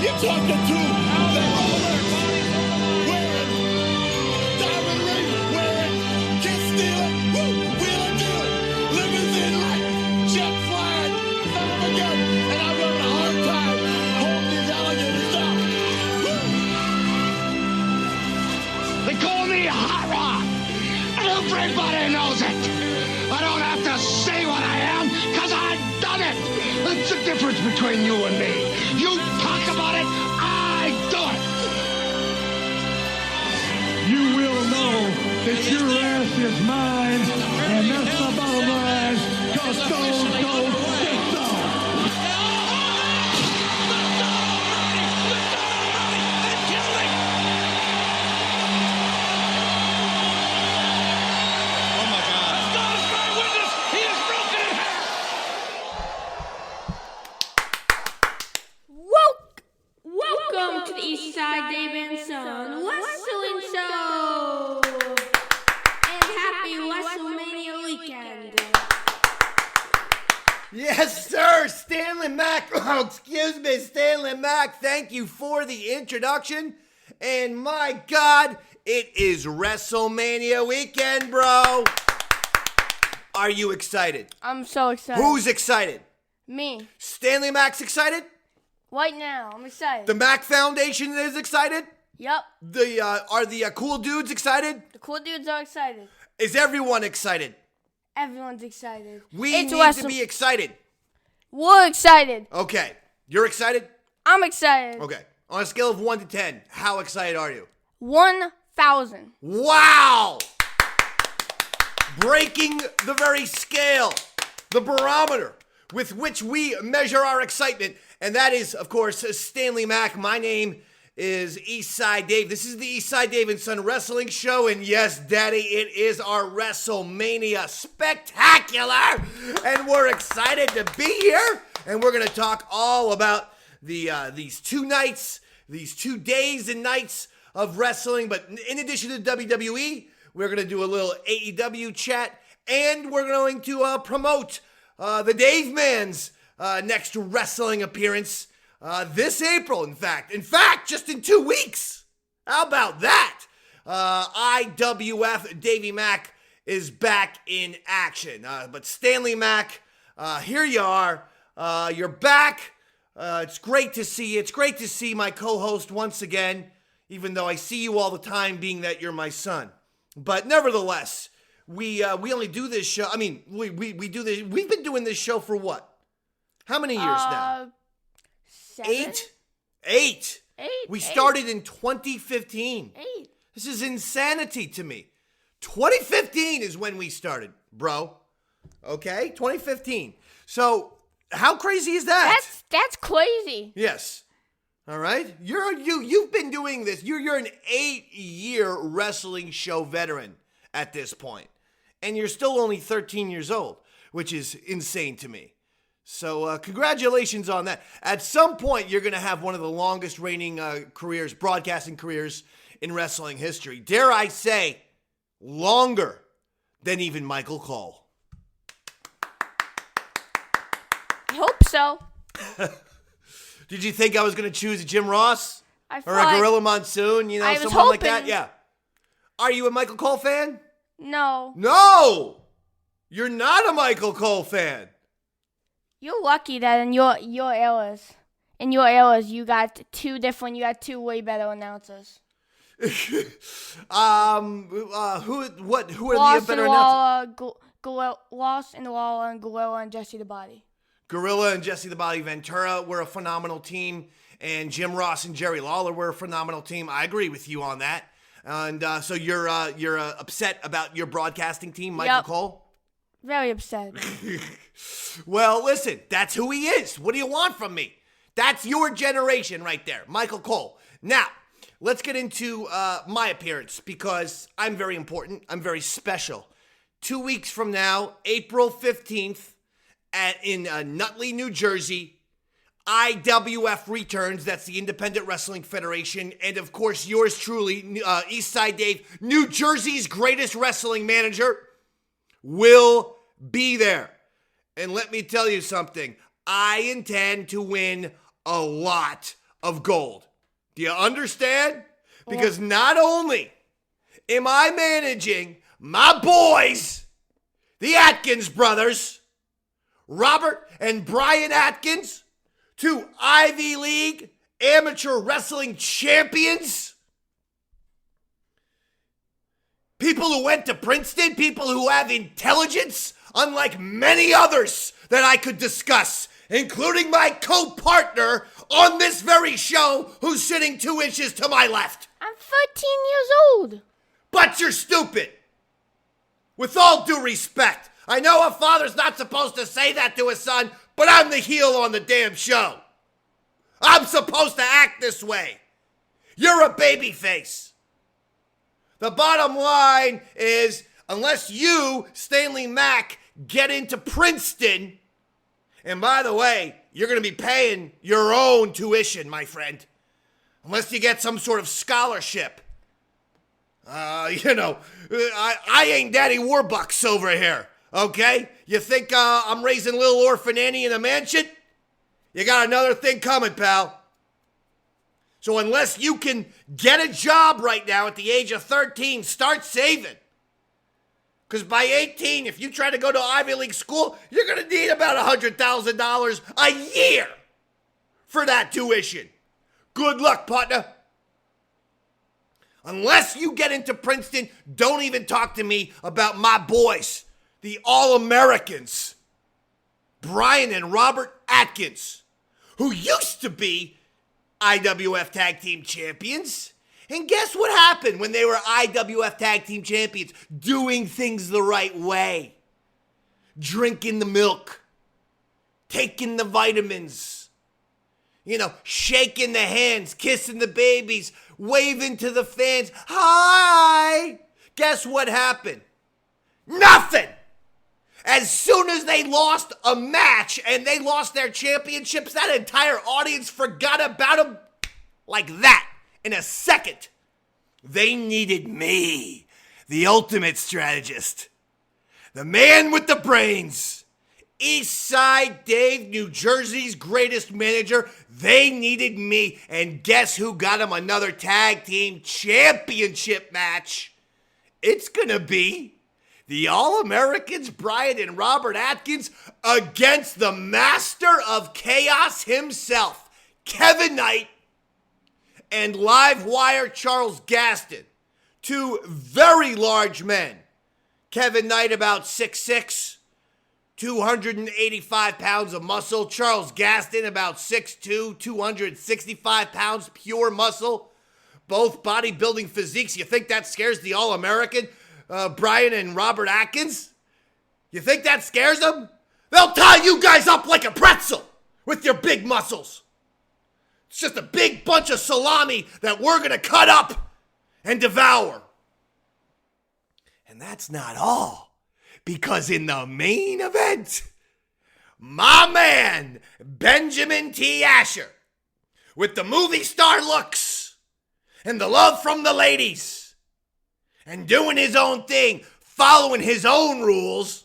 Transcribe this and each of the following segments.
You're talking to the Rolex wearing, diamond ring wearing, kiss stealing, wheeler dealing, limousine life, jet flying, son of a gun, and I'm having a hard time holding these alligators down. They call me Hot Rod, and everybody knows it. I don't have to say what I am, because I've done it. That's the difference between you and me. You talk about it, I do it. You will know that your ass is mine, and that's the bottom line. Go, get some. Welcome to the Eastside Dave and Son Wrestling Show! And happy WrestleMania weekend! Yes, sir, Stanley Mac. Oh, excuse me, Stanley Mac. Thank you for the introduction. And my God, it is WrestleMania weekend, bro. Are you excited? I'm so excited. Who's excited? Me. Stanley Mac's excited? Right now, I'm excited. The Mac Foundation is excited? Yep. Are the cool dudes excited? The cool dudes are excited. Is everyone excited? Everyone's excited. We need to be excited. We're excited. Okay. You're excited? I'm excited. Okay. On a scale of 1 to 10, how excited are you? 1,000. Wow! Breaking the very scale, the barometer with which we measure our excitement. And that is, of course, Stanley Mac. My name is Eastside Dave. This is the Eastside Dave and Son Wrestling Show. And yes, Daddy, it is our WrestleMania Spectacular. And we're excited to be here. And we're going to talk all about these 2 nights, these 2 days and nights of wrestling. But in addition to WWE, we're going to do a little AEW chat. And we're going to promote the Dave Man's next wrestling appearance this April, in fact, just in 2 weeks. How about that? IWF Davey Mac is back in action. But Stanley Mac, here you are. You're back. It's great to see you. It's great to see my co-host once again, even though I see you all the time, being that you're my son. But nevertheless, we only do this show. I mean, we do this. We've been doing this show for what? How many years now? 7? 8. We Eight. started in 2015. 8. This is insanity to me. 2015 is when we started, bro. Okay? 2015. So, how crazy is that? That's crazy. Yes. All right? You've been doing this. You're an 8-year wrestling show veteran at this point. And you're still only 13 years old, which is insane to me. So congratulations on that. At some point, you're going to have one of the longest reigning broadcasting careers in wrestling history. Dare I say, longer than even Michael Cole. I hope so. Did you think I was going to choose a Jim Ross? Or a thought- Gorilla Monsoon? You know, I was someone like that? hoping. Yeah. Are you a Michael Cole fan? No. No! You're not a Michael Cole fan. You're lucky that in your eras, you got 2 way better announcers. Who are the better announcers? Lost and Lawler and Gorilla and Jesse the Body. Gorilla and Jesse the Body Ventura were a phenomenal team, and Jim Ross and Jerry Lawler were a phenomenal team. I agree with you on that. And so you're upset about your broadcasting team, Michael Cole? Very upset. Well, listen, that's who he is. What do you want from me? That's your generation right there, Michael Cole. Now, let's get into my appearance because I'm very important. I'm very special. 2 weeks from now, April 15th, in Nutley, New Jersey, IWF returns. That's the Independent Wrestling Federation. And, of course, yours truly, Eastside Dave, New Jersey's greatest wrestling manager, will be there. And let me tell you something. I intend to win a lot of gold. Do you understand? Because not only am I managing my boys, the Atkins brothers, Robert and Brian Atkins, two Ivy League amateur wrestling champions, people who went to Princeton, people who have intelligence, unlike many others that I could discuss, including my co-partner on this very show, who's sitting 2 inches to my left. I'm 13 years old. But you're stupid. With all due respect, I know a father's not supposed to say that to his son, but I'm the heel on the damn show. I'm supposed to act this way. You're a babyface. The bottom line is, unless you, Stanley Mac, get into Princeton, and by the way, you're going to be paying your own tuition, my friend, unless you get some sort of scholarship. I ain't Daddy Warbucks over here, okay? You think I'm raising little orphan Annie in a mansion? You got another thing coming, pal. So unless you can get a job right now at the age of 13, start saving. Because by 18, if you try to go to Ivy League school, you're going to need about $100,000 a year for that tuition. Good luck, partner. Unless you get into Princeton, don't even talk to me about my boys, the All-Americans, Brian and Robert Atkins, who used to be IWF Tag Team Champions. And guess what happened when they were IWF Tag Team Champions? Doing things the right way. Drinking the milk. Taking the vitamins. Shaking the hands, kissing the babies, waving to the fans. Hi! Guess what happened? Nothing! As soon as they lost a match and they lost their championships, that entire audience forgot about them like that in a second. They needed me, the ultimate strategist, the man with the brains, Eastside Dave, New Jersey's greatest manager. They needed me, and guess who got them another tag team championship match? It's gonna be the All-Americans, Brian and Robert Atkins, against the master of chaos himself, Kevin Knight, and live wire Charles Gaston. Two very large men. Kevin Knight about 6'6", 285 pounds of muscle. Charles Gaston about 6'2", 265 pounds, pure muscle. Both bodybuilding physiques. You think that scares the All-American, Brian and Robert Atkins? You think that scares them? They'll tie you guys up like a pretzel with your big muscles. It's just a big bunch of salami that we're going to cut up and devour. And that's not all. Because in the main event, my man, Benjamin T. Asher, with the movie star looks and the love from the ladies, and doing his own thing, following his own rules,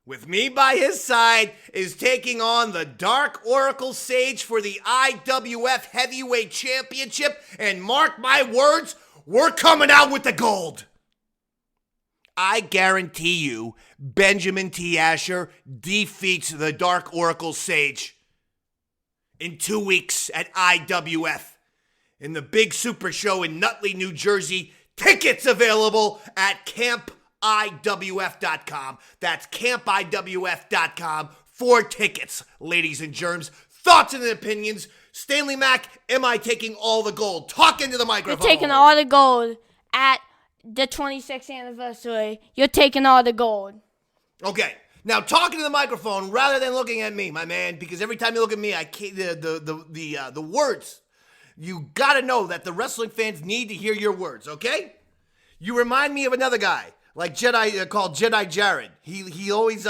with me by his side, is taking on the Dark Oracle Sage for the IWF Heavyweight Championship. And mark my words, we're coming out with the gold. I guarantee you, Benjamin T. Asher defeats the Dark Oracle Sage in 2 weeks at IWF in the big super show in Nutley, New Jersey. Tickets available at campiwf.com. That's campiwf.com for tickets, ladies and germs. Thoughts and opinions. Stanley Mac, am I taking all the gold? Talk into the microphone. You're taking all the gold at the 26th anniversary. You're taking all the gold. Okay. Now, talking to the microphone rather than looking at me, my man, because every time you look at me, I can't, the words. You gotta know that the wrestling fans need to hear your words, okay? You remind me of another guy, like Jedi, called Jedi Jared. He always,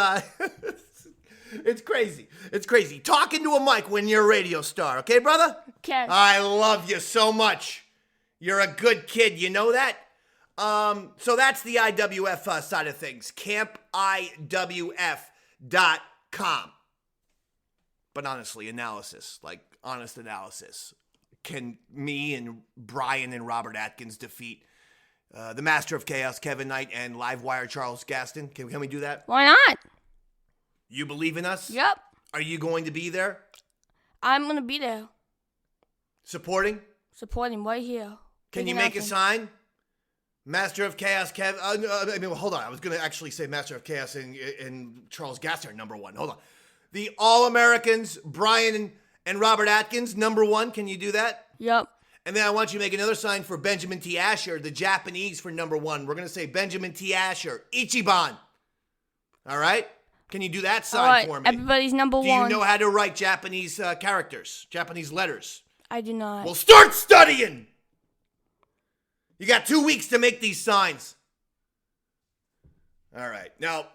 it's crazy. It's crazy. Talking to a mic when you're a radio star, okay, brother? Okay. I love you so much. You're a good kid, you know that? So that's the IWF side of things. campiwf.com. But honestly, analysis, like honest analysis. can me and Brian and Robert Atkins defeat the Master of Chaos, Kevin Knight, and Livewire Charles Gaston? Can we do that? Why not? You believe in us? Yep. Are you going to be there? I'm going to be there. Supporting? Supporting right here. Can you make a sign? Master of Chaos, hold on. I was going to actually say Master of Chaos and Charles Gaston are number one. Hold on. The All-Americans, Brian and Robert Atkins, number one. Can you do that? Yep. And then I want you to make another sign for Benjamin T. Asher, the Japanese, for number one. We're going to say Benjamin T. Asher, Ichiban. All right? Can you do that sign for me? Everybody's number one. Do you know how to write Japanese characters, Japanese letters? I do not. Well, start studying! You got 2 weeks to make these signs. All right. Now,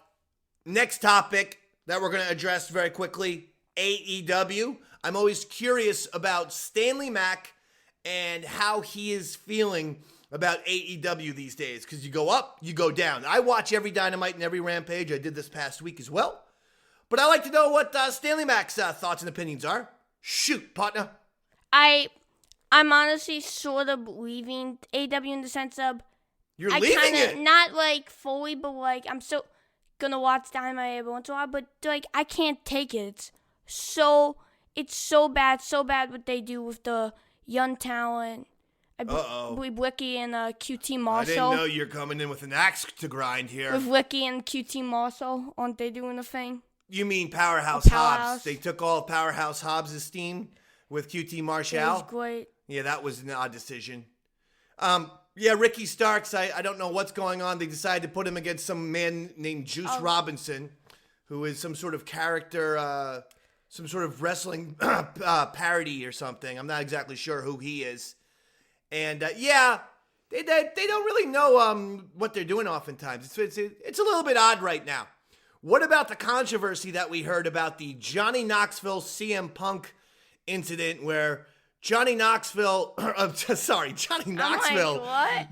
next topic that we're going to address very quickly, AEW. I'm always curious about Stanley Mac and how he is feeling about AEW these days. Because you go up, you go down. I watch every Dynamite and every Rampage. I did this past week as well. But I like to know what Stanley Mac's thoughts and opinions are. Shoot, partner. I'm honestly sort of leaving AEW in the sense of You're leaving it? Not like fully, but like I'm still gonna watch Dynamite every once in a while. But like I can't take it. It's so bad what they do with the young talent. I believe Wiki and QT Marshall. I didn't know you're coming in with an axe to grind here. With Wiki and QT Marshall, aren't they doing the thing? You mean Powerhouse Hobbs? They took all Powerhouse Hobbs' steam with QT Marshall. That was great. Yeah, that was an odd decision. Yeah, Ricky Starks, I don't know what's going on. They decided to put him against some man named Juice Robinson, who is some sort of character, some sort of wrestling parody or something. I'm not exactly sure who he is. And, yeah, they don't really know what they're doing oftentimes. It's a little bit odd right now. What about the controversy that we heard about the Johnny Knoxville CM Punk incident where Johnny Knoxville, Johnny Knoxville. What?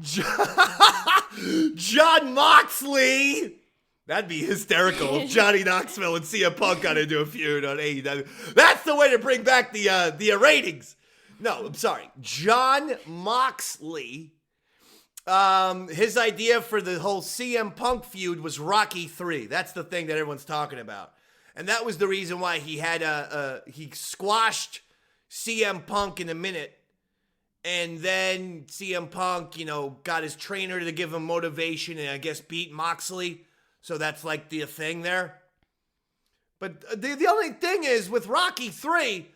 John Moxley. That'd be hysterical if Johnny Knoxville and CM Punk got into a feud on AEW. That's the way to bring back the ratings. No, I'm sorry. John Moxley, his idea for the whole CM Punk feud was Rocky 3. That's the thing that everyone's talking about. And that was the reason why he had he squashed CM Punk in a minute. And then CM Punk, got his trainer to give him motivation and I guess beat Moxley. So that's like the thing there. But the only thing is with Rocky 3,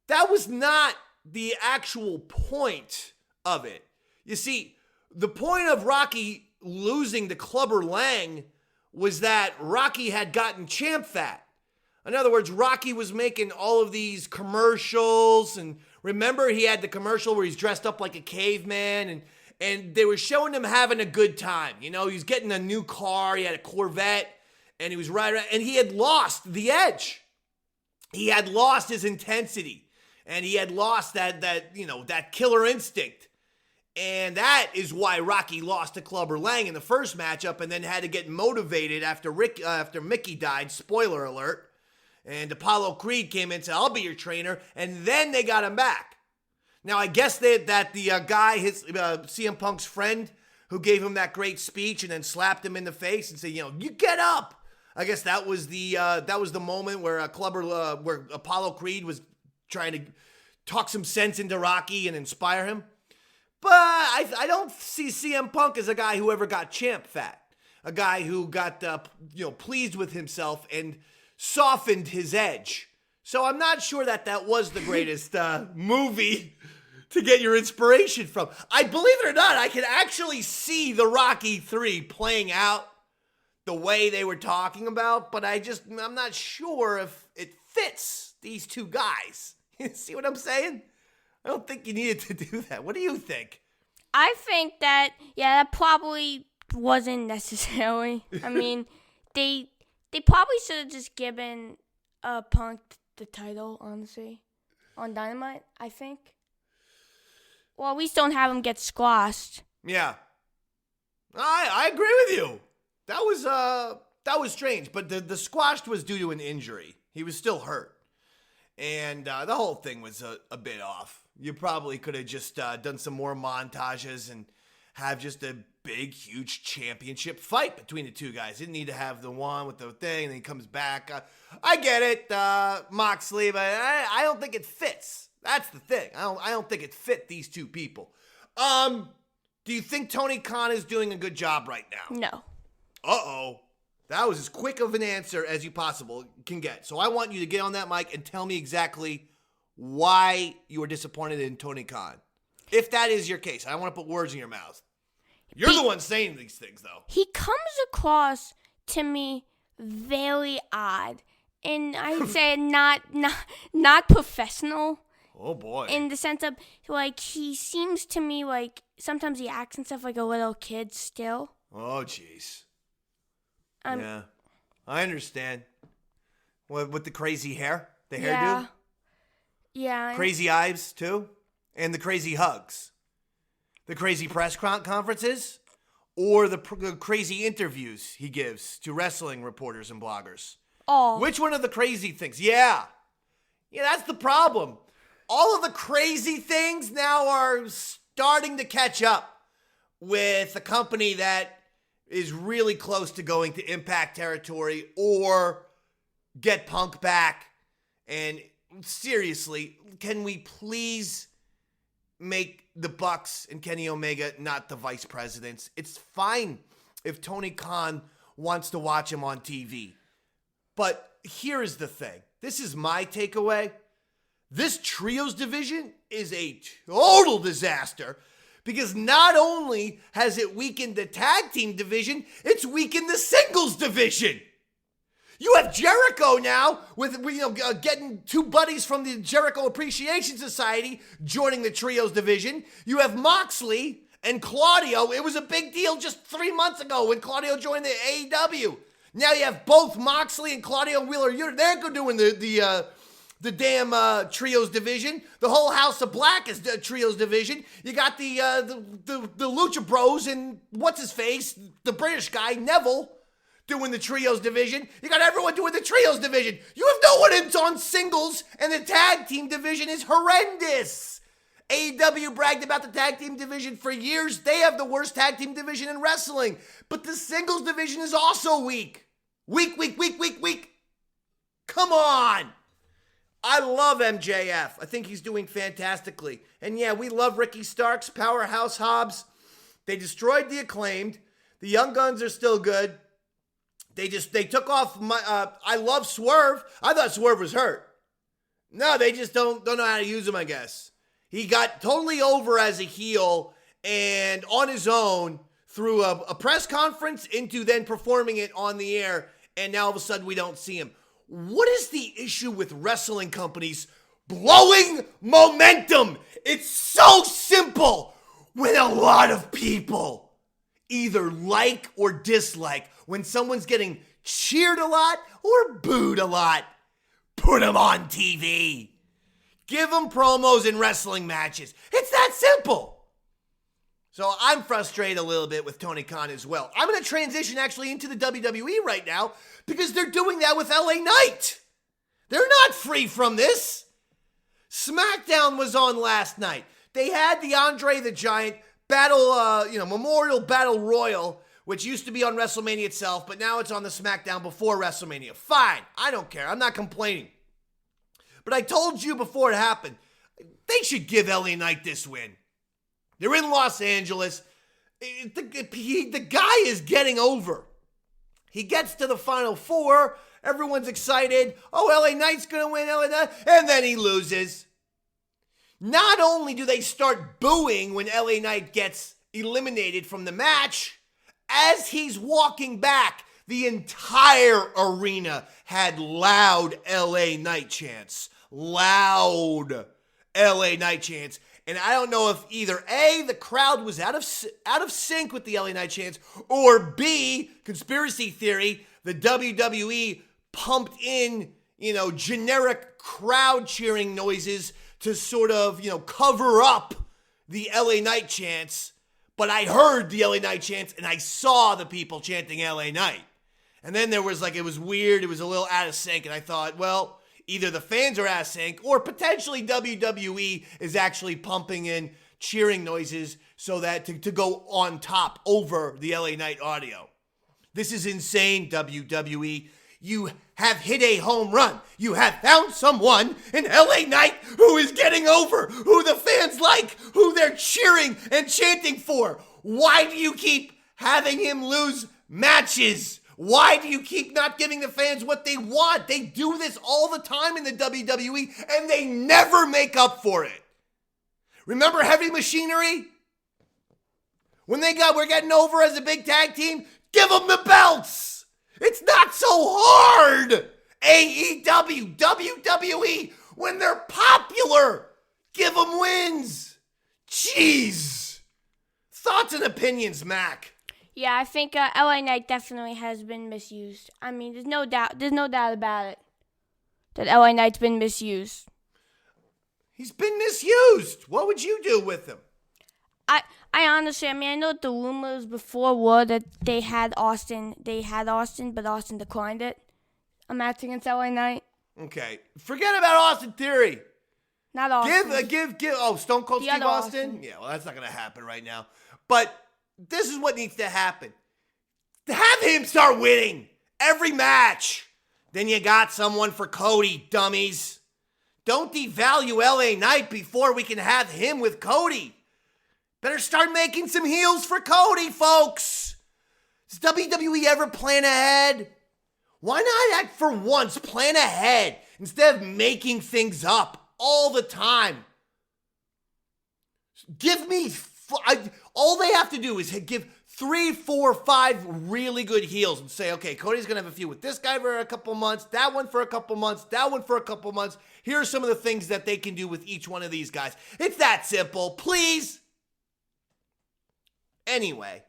that was not the actual point of it. You see, the point of Rocky losing to Clubber Lang was that Rocky had gotten champ fat. In other words, Rocky was making all of these commercials, and remember he had the commercial where he's dressed up like a caveman, and they were showing him having a good time. He was getting a new car, he had a Corvette, and he was riding around, and he had lost the edge. He had lost his intensity. And he had lost that killer instinct. And that is why Rocky lost to Clubber Lang in the first matchup and then had to get motivated after Mickey died. Spoiler alert. And Apollo Creed came in and said, I'll be your trainer. And then they got him back. Now, I guess that the guy, his CM Punk's friend, who gave him that great speech and then slapped him in the face and said, you get up. I guess that was the moment where where Apollo Creed was trying to talk some sense into Rocky and inspire him. But I don't see CM Punk as a guy who ever got champ fat. A guy who got, pleased with himself and softened his edge. So I'm not sure that was the greatest movie to get your inspiration from. I believe it or not, I can actually see the Rocky 3 playing out the way they were talking about, but I'm not sure if it fits these two guys. You see what I'm saying? I don't think you needed to do that. What do you think? I think that probably wasn't necessary. I mean, they probably should have just given Punk the title, honestly, on Dynamite, I think. Well, at least don't have him get squashed. Yeah. I agree with you. That was strange, but the squashed was due to an injury. He was still hurt. And the whole thing was a bit off. You probably could have just done some more montages and have just a big, huge championship fight between the two guys. Didn't need to have the one with the thing and then he comes back. I get it, Moxley, but I don't think it fits. That's the thing. I don't think it fit these two people. Do you think Tony Khan is doing a good job right now? No. Uh-oh. That was as quick of an answer as you possible can get. So I want you to get on that mic and tell me exactly why you are disappointed in Tony Khan. If that is your case. I don't want to put words in your mouth. You're the one saying these things, though. He comes across to me very odd. And I'd say not professional. Oh, boy. In the sense of, like, he seems to me like sometimes he acts and stuff like a little kid still. Oh, jeez. Yeah. I understand. What, with the crazy hair? The hairdo? Yeah. Crazy eyes, too? And the crazy hugs? The crazy press conferences? Or the crazy interviews he gives to wrestling reporters and bloggers? Oh. Which one of the crazy things? Yeah. Yeah, that's the problem. All of the crazy things now are starting to catch up with a company that is really close to going to Impact territory or get Punk back. And seriously, can we please make the Bucks and Kenny Omega not the vice presidents? It's fine if Tony Khan wants to watch him on TV. But here is the thing. This is my takeaway. This trios division is a total disaster because not only has it weakened the tag team division, it's weakened the singles division. You have Jericho now with getting two buddies from the Jericho Appreciation Society joining the trios division. You have Moxley and Claudio. It was a big deal just 3 months ago when Claudio joined the AEW. Now you have both Moxley and Claudio Wheeler. They're doing the damn trios division. The whole House of Black is the trios division. You got the Lucha Bros and what's his face, the British guy Neville, doing the trios division. You got everyone doing the trios division. You have no one on singles, and the tag team division is horrendous. AEW bragged about the tag team division for years. They have the worst tag team division in wrestling, but the singles division is also weak. Weak. Come on. I love MJF. I think he's doing fantastically. And yeah, we love Ricky Starks, Powerhouse Hobbs. They destroyed the Acclaimed. The Young Guns are still good. They took off my, I love Swerve. I thought Swerve was hurt. No, they just don't know how to use him, I guess. He got totally over as a heel and on his own through a press conference into then performing it on the air. And now all of a sudden we don't see him. What is the issue with wrestling companies blowing momentum? It's so simple when a lot of people either like or dislike. When someone's getting cheered a lot or booed a lot, put them on TV. Give them promos in wrestling matches. It's that simple. So I'm frustrated a little bit with Tony Khan as well. I'm going to transition actually into the WWE right now because they're doing that with LA Knight. They're not free from this. SmackDown was on last night. They had the Andre the Giant battle, Memorial Battle Royal, which used to be on WrestleMania itself, but now it's on the SmackDown before WrestleMania. Fine. I don't care. I'm not complaining. But I told you before it happened, they should give LA Knight this win. They're in Los Angeles. The guy is getting over. He gets to the Final Four. Everyone's excited. Oh, LA Knight's going to win. LA Knight. And then he loses. Not only do they start booing when LA Knight gets eliminated from the match, as he's walking back, the entire arena had loud LA Knight chants. Loud LA Knight chants. And I don't know if either A, the crowd was out of sync with the LA Knight chants, or B, conspiracy theory, the WWE pumped in, generic crowd cheering noises to sort of, cover up the LA Knight chants. But I heard the LA Knight chants and I saw the people chanting LA Knight. And then there was it was weird. It was a little out of sync. And I thought, well, either the fans are ass sync or potentially WWE is actually pumping in cheering noises so that to go on top over the LA Knight audio. This is insane, WWE. You have hit a home run. You have found someone in LA Knight who is getting over, who the fans like, who they're cheering and chanting for. Why do you keep having him lose matches? Why do you keep not giving the fans what they want? They do this all the time in the WWE, and they never make up for it. Remember Heavy Machinery? When we're getting over as a big tag team, give them the belts. It's not so hard. AEW, WWE, when they're popular, give them wins. Jeez. Thoughts and opinions, Mac? Yeah, I think LA Knight definitely has been misused. I mean, there's no doubt about it that LA Knight's been misused. He's been misused. What would you do with him? I honestly, I know the rumors before were that they had Austin, but Austin declined it. A match against LA Knight. Okay, forget about Austin Theory. Not Austin. Give. Oh, Stone Cold The Steve other Austin? Austin. Yeah, well, that's not going to happen right now. But this is what needs to happen. Have him start winning every match. Then you got someone for Cody, dummies. Don't devalue LA Knight before we can have him with Cody. Better start making some heels for Cody, folks. Does WWE ever plan ahead? Why not act for once, plan ahead, instead of making things up all the time? Give me, all they have to do is give 3, 4, 5 really good heels and say, okay, Cody's going to have a feud with this guy for a couple months, that one for a couple months, that one for a couple months. Here are some of the things that they can do with each one of these guys. It's that simple, please. Anyway,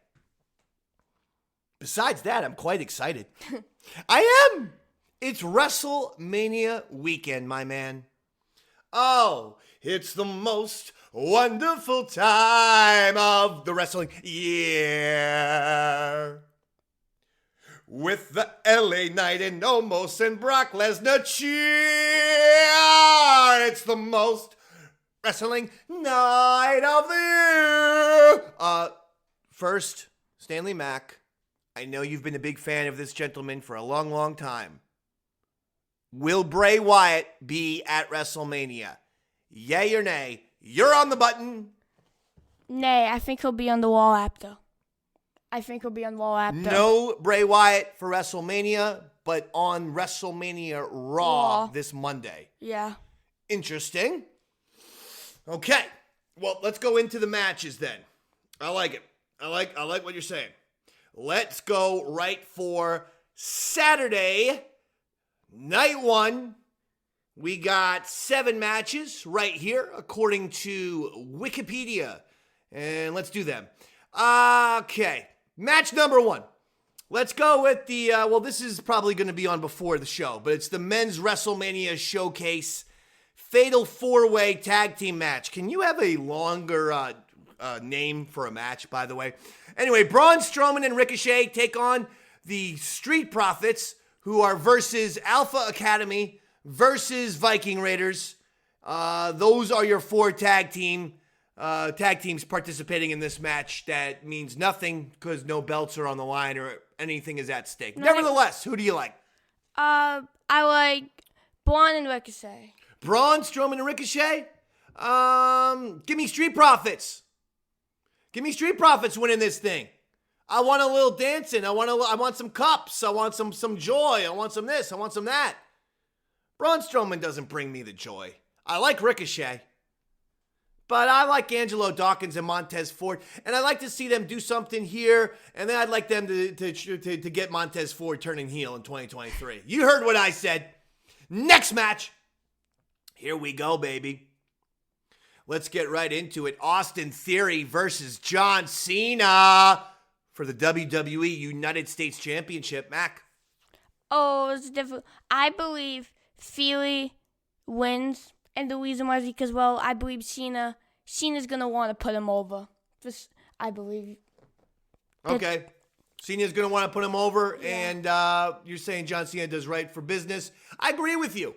besides that, I'm quite excited. I am. It's WrestleMania weekend, my man. Oh, it's the most wonderful time of the wrestling year. With the LA Knight and Omos and Brock Lesnar cheer. It's the most wrestling night of the year. First, Stanley Mac, I know you've been a big fan of this gentleman for a long, long time. Will Bray Wyatt be at WrestleMania? Yay or nay? You're on the button. Nay, I think he'll be on the wall after. No Bray Wyatt for WrestleMania, but on WrestleMania Raw this Monday. Yeah. Interesting. Okay. Well, let's go into the matches then. I like it. I like what you're saying. Let's go right for Saturday, night 1. We got 7 matches right here, according to Wikipedia. And let's do them. Okay. Match number 1. Let's go with the, this is probably going to be on before the show, but it's the Men's WrestleMania Showcase Fatal 4-Way Tag Team Match. Can you have a longer name for a match, by the way? Anyway, Braun Strowman and Ricochet take on the Street Profits, who are versus Alpha Academy versus Viking Raiders. Those are your 4 tag teams participating in this match. That means nothing because no belts are on the line or anything is at stake. Nevertheless, who do you like? I like Braun and Ricochet. Braun, Strowman, and Ricochet? Give me Street Profits. Give me Street Profits winning this thing. I want a little dancing. I want some cups. I want some joy. I want some this. I want some that. Braun Strowman doesn't bring me the joy. I like Ricochet. But I like Angelo Dawkins and Montez Ford. And I'd like to see them do something here. And then I'd like them to get Montez Ford turning heel in 2023. You heard what I said. Next match. Here we go, baby. Let's get right into it. Austin Theory versus John Cena for the WWE United States Championship. Mac? Oh, it's difficult. I believe Theory wins. And the reason why is because, I believe Cena's going to want to put him over. I believe. Okay. Cena's going to want to put him over. Yeah. And you're saying John Cena does right for business. I agree with you.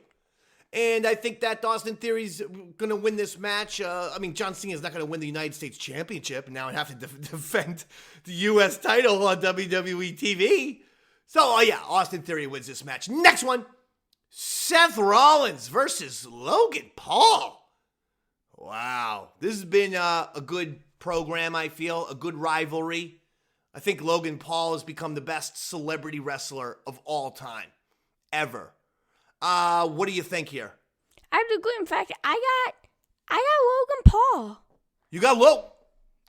And I think that Austin Theory's going to win this match. John Cena's not going to win the United States Championship, and now I have to defend the U.S. title on WWE TV. So, Austin Theory wins this match. Next one, Seth Rollins versus Logan Paul. Wow. This has been a good program, I feel, a good rivalry. I think Logan Paul has become the best celebrity wrestler of all time, ever. What do you think here? I have to agree. In fact, I got Logan Paul. You got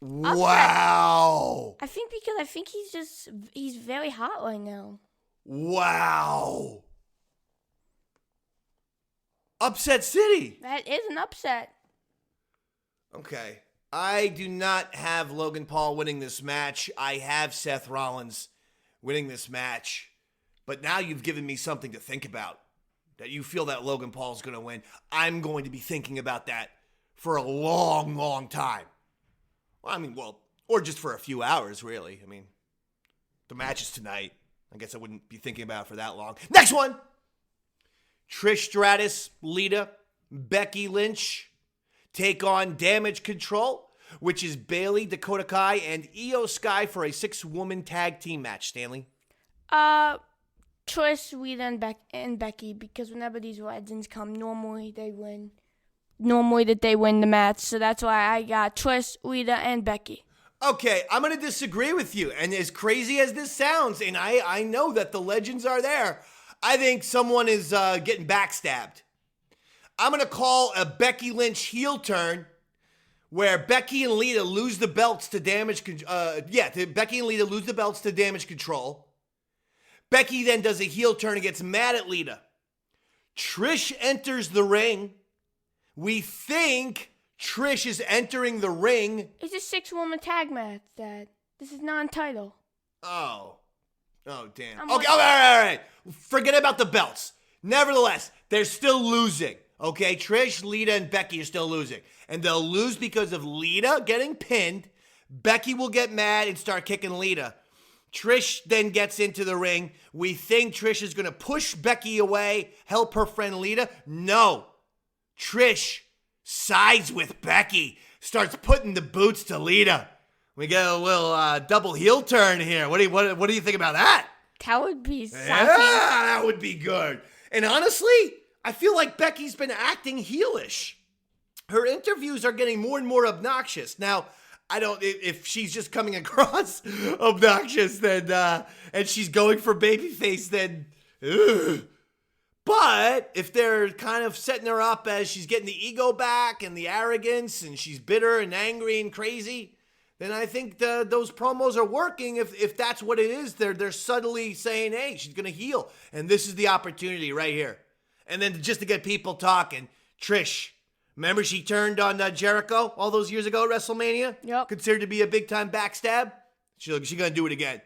Wow. I think he's very hot right now. Wow. Upset City. That is an upset. Okay. I do not have Logan Paul winning this match. I have Seth Rollins winning this match. But now you've given me something to think about. That you feel that Logan Paul's going to win. I'm going to be thinking about that for a long, long time. Or just for a few hours, really. The match is tonight. I guess I wouldn't be thinking about it for that long. Next one! Trish Stratus, Lita, Becky Lynch take on Damage Control, which is Bayley, Dakota Kai, and Io Sky for a 6-woman tag team match, Stanley. Trish, Lita, and Becky, because whenever these legends come, normally they win. Normally they win the match, so that's why I got Trish, Lita, and Becky. Okay, I'm going to disagree with you, and as crazy as this sounds, and I know that the legends are there, I think someone is getting backstabbed. I'm going to call a Becky Lynch heel turn where Becky and Lita lose the belts to Damage Control. Becky and Lita lose the belts to Damage Control. Becky then does a heel turn and gets mad at Lita. Trish enters the ring. We think Trish is entering the ring. It's a 6-woman tag match, Dad. This is non-title. Oh, damn. Okay, all right. Forget about the belts. Nevertheless, they're still losing. Okay, Trish, Lita, and Becky are still losing. And they'll lose because of Lita getting pinned. Becky will get mad and start kicking Lita. Trish then gets into the ring. We think Trish is going to push Becky away, help her friend Lita. No. Trish sides with Becky, starts putting the boots to Lita. We get a little double heel turn here. What do you think about that? That would be shocking. Yeah, that would be good. And honestly, I feel like Becky's been acting heelish. Her interviews are getting more and more obnoxious. Now, if she's just coming across obnoxious, then, and she's going for babyface, then, ugh. But if they're kind of setting her up as she's getting the ego back and the arrogance and she's bitter and angry and crazy, then I think those promos are working. If that's what it is, they're subtly saying, hey, she's going to heal. And this is the opportunity right here. And then just to get people talking, Trish, remember she turned on Jericho all those years ago at WrestleMania? Yep. Considered to be a big-time backstab? She's going to do it again.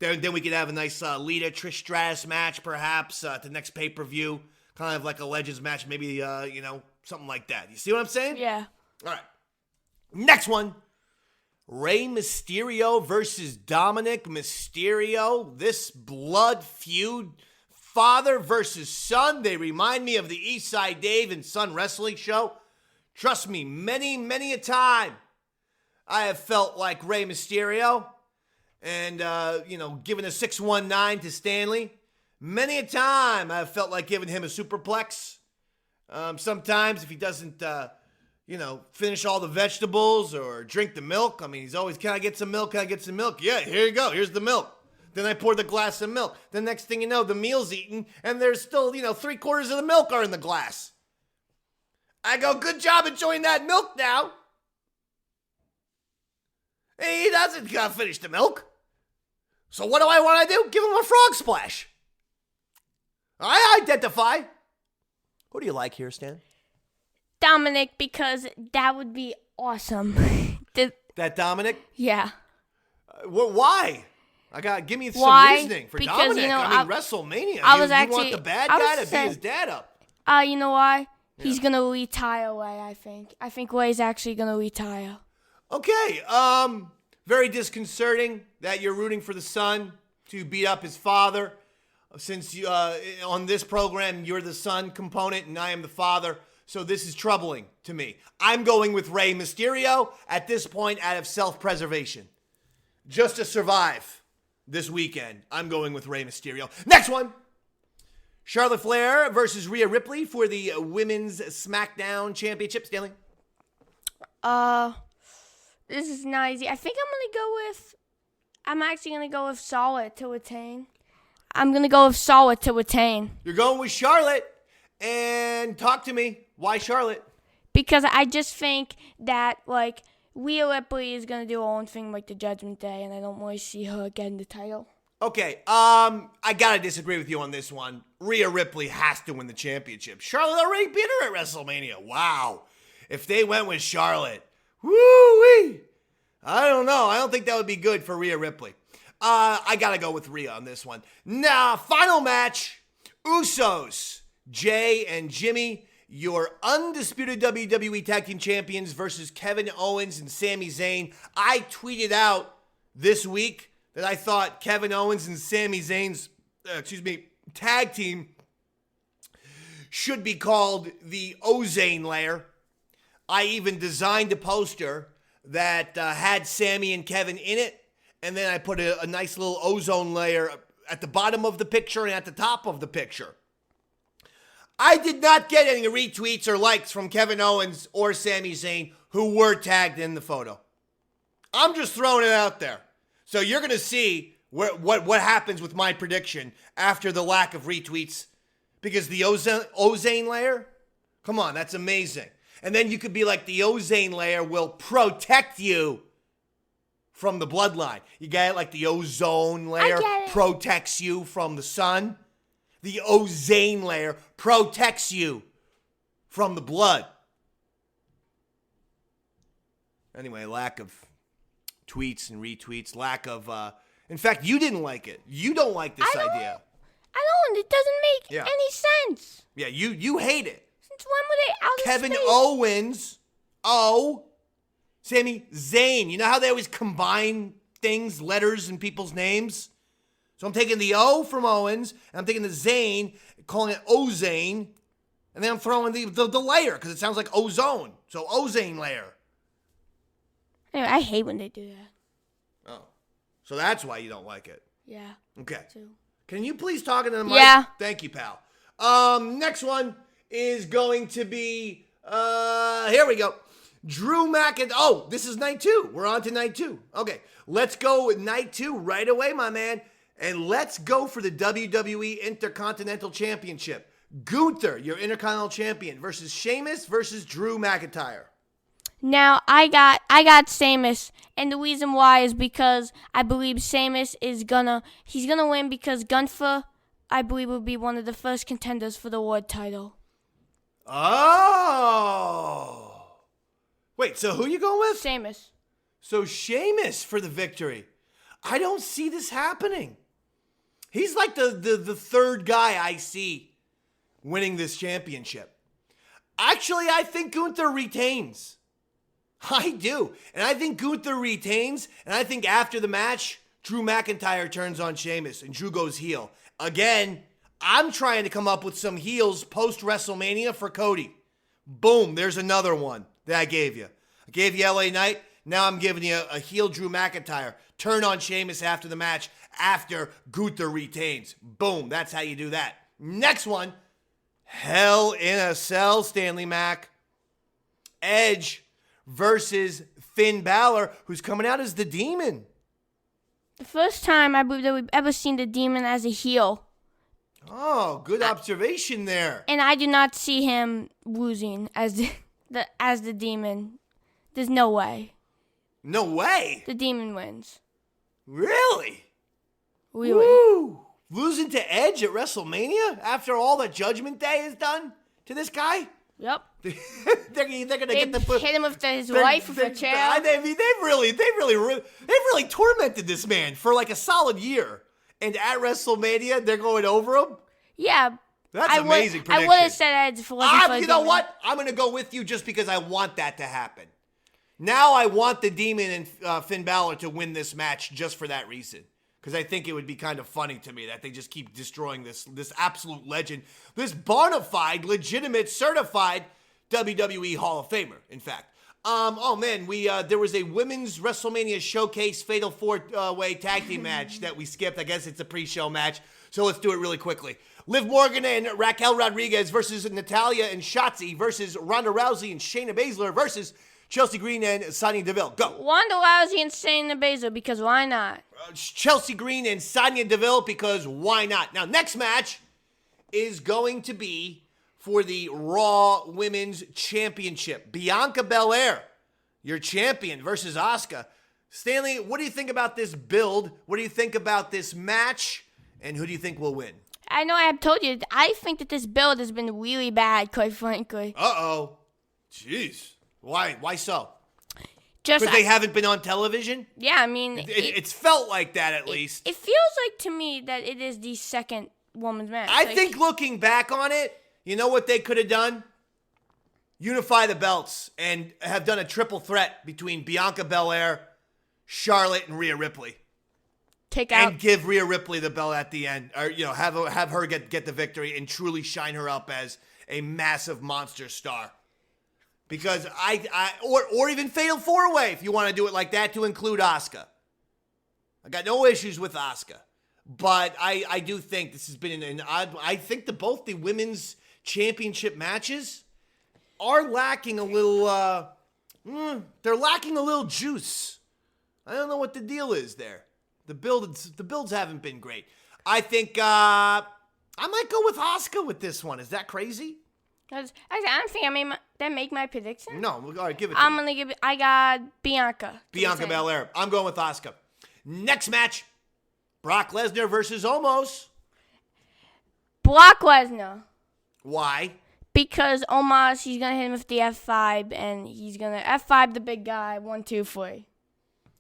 Then we could have a nice Lita Trish Stratus match, perhaps, at the next pay-per-view. Kind of like a Legends match, maybe, something like that. You see what I'm saying? Yeah. All right. Next one. Rey Mysterio versus Dominic Mysterio. This blood feud, father versus son. They remind me of the Eastside Dave and Son Wrestling Show. Trust me, many, many a time I have felt like Rey Mysterio. And, giving a 619 to Stanley. Many a time I've felt like giving him a superplex. Sometimes if he doesn't, finish all the vegetables or drink the milk. He's always, can I get some milk? Can I get some milk? Yeah, here you go. Here's the milk. Then I pour the glass of milk. The next thing you know, the meal's eaten, and there's still, 3/4 of the milk are in the glass. I go, good job enjoying that milk now. And he doesn't finish the milk. So what do I want to do? Give him a frog splash. I identify. Who do you like here, Stan? Dominic, because that would be awesome. That Dominic? Yeah. Why? Give me some reasoning for because, Dominic. WrestleMania. You want the bad guy to be his dad up. You know why? Yeah. He's going to retire Way, I think. I think Way's actually going to retire. Okay. Very disconcerting that you're rooting for the son to beat up his father. since on this program you're the son component and I am the father. So this is troubling to me. I'm going with Rey Mysterio at this point out of self-preservation. Just to survive this weekend, I'm going with Rey Mysterio. Next one. Charlotte Flair versus Rhea Ripley for the Women's SmackDown Championship. Stanley? This is not easy. I think I'm actually going to go with Charlotte to retain. I'm going to go with Charlotte to retain. You're going with Charlotte. And talk to me. Why Charlotte? Because I just think that, like, Rhea Ripley is going to do her own thing like the Judgment Day, and I don't really see her getting the title. Okay, I gotta disagree with you on this one. Rhea Ripley has to win the championship. Charlotte already beat her at WrestleMania. Wow. If they went with Charlotte, woo-wee. I don't know. I don't think that would be good for Rhea Ripley. I gotta go with Rhea on this one. Now, final match. Usos, Jay and Jimmy, your undisputed WWE Tag Team Champions versus Kevin Owens and Sami Zayn. I tweeted out this week that I thought Kevin Owens and Sami Zayn's, tag team should be called the Ozane Layer. I even designed a poster that had Sami and Kevin in it, and then I put a nice little ozone layer at the bottom of the picture and at the top of the picture. I did not get any retweets or likes from Kevin Owens or Sami Zayn who were tagged in the photo. I'm just throwing it out there. So you're going to see what happens with my prediction after the lack of retweets. Because the ozane layer, come on, that's amazing. And then you could be like, the ozane layer will protect you from the bloodline. You get it? Like the ozone layer protects you from the sun. The ozane layer protects you from the blood. Anyway, lack of tweets and retweets, lack of, in fact, you didn't like it. You don't like this idea. I don't. It doesn't make any sense. Yeah, you hate it. Since when were they out of Kevin space? Owens, Sami Zayn. You know how they always combine things, letters in people's names? So I'm taking the O from Owens, and I'm taking the Zayn, calling it Ozane, and then I'm throwing the layer, because it sounds like ozone. So ozane layer. Anyway, I hate when they do that. Oh. So that's why you don't like it. Yeah. Okay. Too. Can you please talk into the mic? Yeah. Thank you, pal. Next one is going to be, here we go. Drew McIntyre. Oh, this is night 2. We're on to night 2. Okay. Let's go with night 2 right away, my man. And let's go for the WWE Intercontinental Championship. Gunther, your Intercontinental Champion, versus Sheamus versus Drew McIntyre. Now, I got Sheamus, and the reason why is because I believe Sheamus he's gonna win because Gunther, I believe, will be one of the first contenders for the world title. Oh. Wait, so who you going with? Sheamus. So Sheamus for the victory. I don't see this happening. He's like the third guy I see winning this championship. Actually, I think Gunther retains. I do. And I think Gunther retains. And I think after the match, Drew McIntyre turns on Sheamus and Drew goes heel. Again, I'm trying to come up with some heels post-WrestleMania for Cody. Boom, there's another one that I gave you. I gave you LA Knight. Now I'm giving you a heel Drew McIntyre. Turn on Sheamus after the match, after Gunther retains. Boom, that's how you do that. Next one, Hell in a Cell, Stanley Mac. Edge versus Finn Balor, who's coming out as the Demon. The first time I believe that we've ever seen the Demon as a heel. Oh, good observation there. And I do not see him losing as the Demon. There's no way. No way. The Demon wins. Really? Really. Woo. Losing to Edge at WrestleMania after all that Judgment Day has done to this guy? Yep. they're gonna get the hit him with his wife with a chair. They've really tormented this man for like a solid year. And at WrestleMania, they're going over him? Yeah. That's amazing prediction. I would have said Edge for you know what? I'm going to go with you just because I want that to happen. Now I want the Demon and Finn Balor to win this match just for that reason. because I think it would be kind of funny to me that they just keep destroying this absolute legend, this bona fide, legitimate, certified WWE Hall of Famer, in fact. Oh man, there was a women's WrestleMania Showcase Fatal 4-way tag team match that we skipped. I guess it's a pre-show match, so let's do it really quickly. Liv Morgan and Raquel Rodriguez versus Natalya and Shotzi versus Ronda Rousey and Shayna Baszler versus Chelsea Green and Sonya Deville. Go. Ronda Rousey and Shayna Baszler, because why not? Chelsea Green and Sonya Deville, because why not? Now, next match is going to be for the Raw Women's Championship. Bianca Belair, your champion, versus Asuka. Stanley, what do you think about this build? What do you think about this match? And who do you think will win? I know I have told you, I think that this build has been really bad, quite frankly. Uh-oh. Jeez. Why? Why so? Just Because they haven't been on television? Yeah, I mean... It's felt like that, at least. It feels like, to me, that it is the second woman's match. I think looking back on it, you know what they could have done? Unify the belts and have done a triple threat between Bianca Belair, Charlotte, and Rhea Ripley. And give Rhea Ripley the belt at the end. Or, have her get the victory and truly shine her up as a massive monster star. Because or even Fatal 4-Way, if you want to do it like that, to include Asuka. I got no issues with Asuka. But I do think this has been an odd... I think both the women's championship matches are lacking a little... they're lacking a little juice. I don't know what the deal is there. The builds haven't been great. I think I might go with Asuka with this one. Is that crazy? I don't think I make my prediction. No, all right, give it to me. I'm gonna give it. I got Bianca. Bianca Belair. I'm going with Asuka. Next match: Brock Lesnar versus Omos. Brock Lesnar. Why? Because Omos, he's gonna hit him with the F5, and he's gonna F5 the big guy. 1, 2, 3.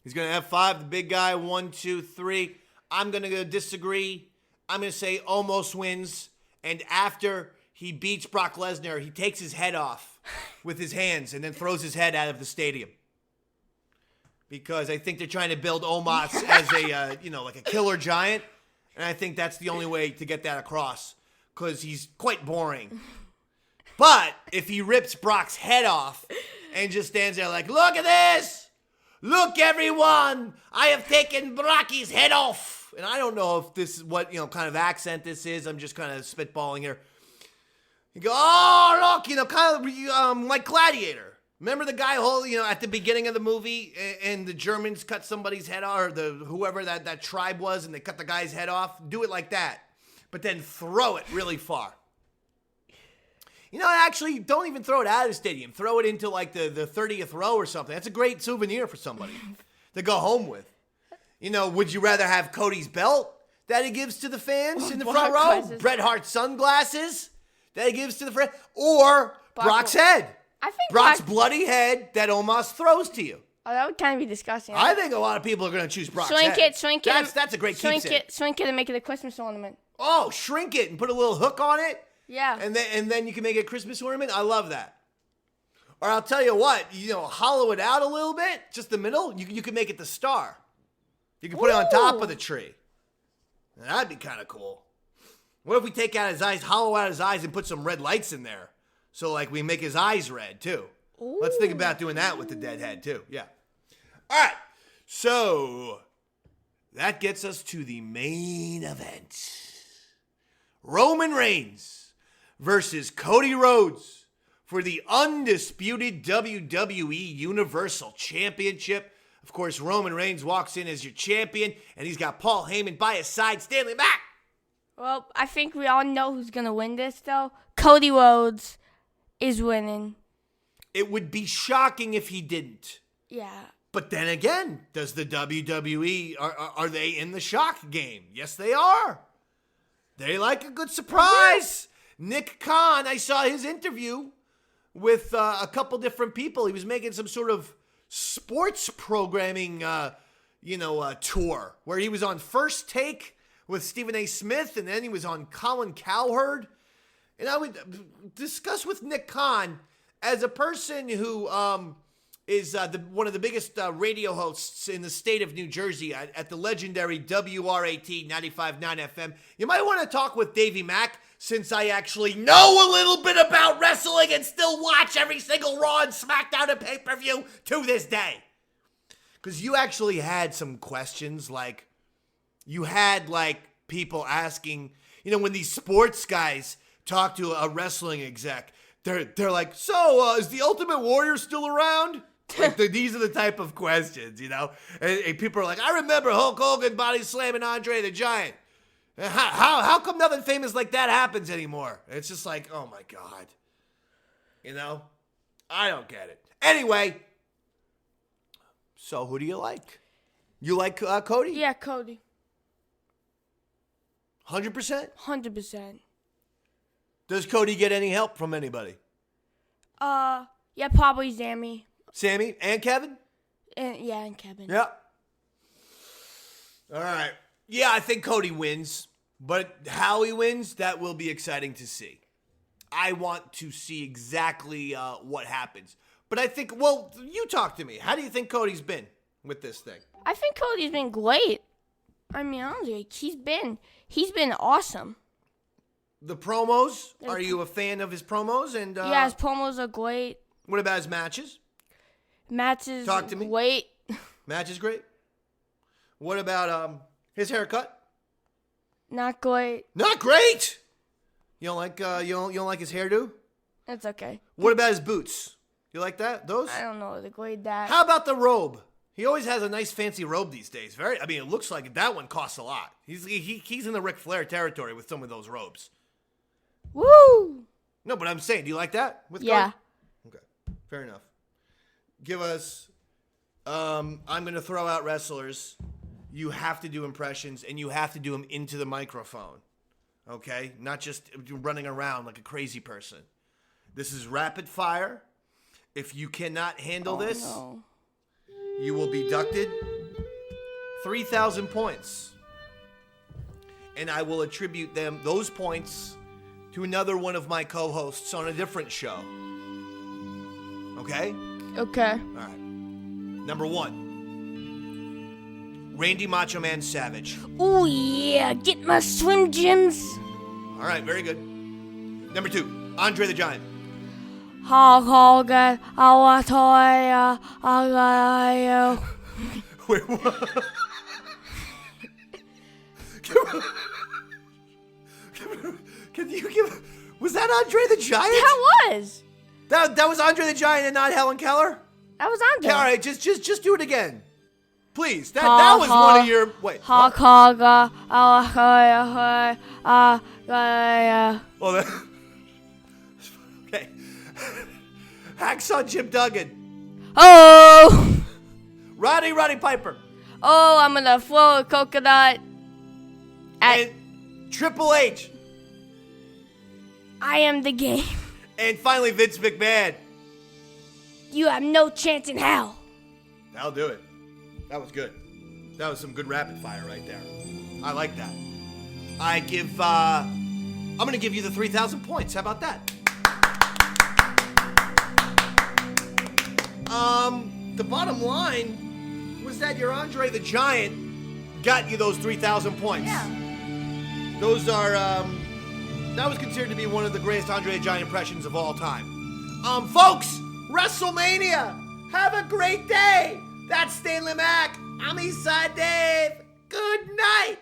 He's gonna F5 the big guy. 1, 2, 3. I'm gonna disagree. I'm gonna say Omos wins, and after he beats Brock Lesnar, he takes his head off with his hands and then throws his head out of the stadium. Because I think they're trying to build Omos as a, like a killer giant. And I think that's the only way to get that across. Because he's quite boring. But if he rips Brock's head off and just stands there like, look at this! Look, everyone! I have taken Brocky's head off! And I don't know if this is what, kind of accent this is. I'm just kind of spitballing here. You go, oh, look, kind of like Gladiator. Remember the guy, at the beginning of the movie, and the Germans cut somebody's head off, or whoever that tribe was, and they cut the guy's head off? Do it like that. But then throw it really far. Actually, don't even throw it out of the stadium. Throw it into, like, the 30th row or something. That's a great souvenir for somebody to go home with. Would you rather have Cody's belt that he gives to the fans in the front row? Bret Hart's sunglasses that he gives to the friend, or Brock's head. I think Brock's bloody head that Omos throws to you. Oh, that would kind of be disgusting. I think a lot of people are going to choose Brock's head. Shrink it. That's a great keepsake. Shrink it and make it a Christmas ornament. Oh, shrink it and put a little hook on it? Yeah. And then you can make it a Christmas ornament? I love that. Or I'll tell you what, hollow it out a little bit, just the middle. You can make it the star. You can put it on top of the tree. That'd be kind of cool. What if we take out his eyes, hollow out his eyes, and put some red lights in there? So, we make his eyes red, too. Ooh. Let's think about doing that with the dead head, too. Yeah. All right. So, that gets us to the main event. Roman Reigns versus Cody Rhodes for the undisputed WWE Universal Championship. Of course, Roman Reigns walks in as your champion, and he's got Paul Heyman by his side, Stanley Mac. Well, I think we all know who's going to win this, though. Cody Rhodes is winning. It would be shocking if he didn't. Yeah. But then again, does the WWE, are they in the shock game? Yes, they are. They like a good surprise. Nick Khan, I saw his interview with a couple different people. He was making some sort of sports programming, tour where he was on First Take with Stephen A. Smith, and then he was on Colin Cowherd. And I would discuss with Nick Khan as a person who, is one of the biggest radio hosts in the state of New Jersey at the legendary WRAT 95.9 FM. You might want to talk with Davey Mac, since I actually know a little bit about wrestling and still watch every single Raw and SmackDown and pay-per-view to this day. Because you actually had some questions, like, you had, like, people asking, you know, when these sports guys talk to a wrestling exec, they're like, so, is the Ultimate Warrior still around? Like, these are the type of questions, you know? And people are like, I remember Hulk Hogan body slamming Andre the Giant. How come nothing famous like that happens anymore? It's just like, oh my God. You know? I don't get it. Anyway, so who do you like? You like Cody? Yeah, Cody. 100%? 100%. Does Cody get any help from anybody? Yeah, probably Sammy. Sammy and Kevin? And Kevin. Yeah. All right. Yeah, I think Cody wins, but how he wins, that will be exciting to see. I want to see exactly what happens. But I think, well, you talk to me. How do you think Cody's been with this thing? I think Cody's been great. I mean, honestly, he's been awesome. The promos, are you a fan of his promos? And yeah, his promos are great. What about his matches? Matches, talk to me. Great. Match is great. What about his haircut? Not great. Not great. You don't like you don't like his hairdo? That's okay. What about his boots? You like that? Those? I don't know the grade that. How about the robe? He always has a nice fancy robe these days. I mean, it looks like that one costs a lot. He's in the Ric Flair territory with some of those robes. Woo! No, but I'm saying, do you like that? With yeah. Cody? Okay, fair enough. Give us. I'm gonna throw out wrestlers. You have to do impressions, and you have to do them into the microphone. Okay, not just running around like a crazy person. This is rapid fire. If you cannot handle this, no. You will be deducted 3,000 points. And I will attribute those points to another one of my co-hosts on a different show. Okay? Okay. All right. Number 1. Randy Macho Man Savage. Oh yeah, get my swim gyms. All right, very good. Number 2. Andre the Giant. Hulk Hogan, I got Wait, what? Can you give? Was that Andre the Giant? That was. That was Andre the Giant and not Helen Keller? That was Andre. Okay, all right, just do it again. Please. That was one of your... Wait. Hulk Hogan, Well, okay. Hacksaw Jim Duggan. Oh! Roddy Piper. Oh, I'm gonna throw a coconut at... And Triple H. I am the game. And finally, Vince McMahon. You have no chance in hell. That'll do it. That was good. That was some good rapid fire right there. I like that. I'm going to give you the 3,000 points. How about that? The bottom line was that your Andre the Giant got you those 3,000 points. Yeah. Those are, that was considered to be one of the greatest Andre the Giant impressions of all time. Folks, WrestleMania! Have a great day! That's Stanley Mac. I'm Eastside Dave. Good night!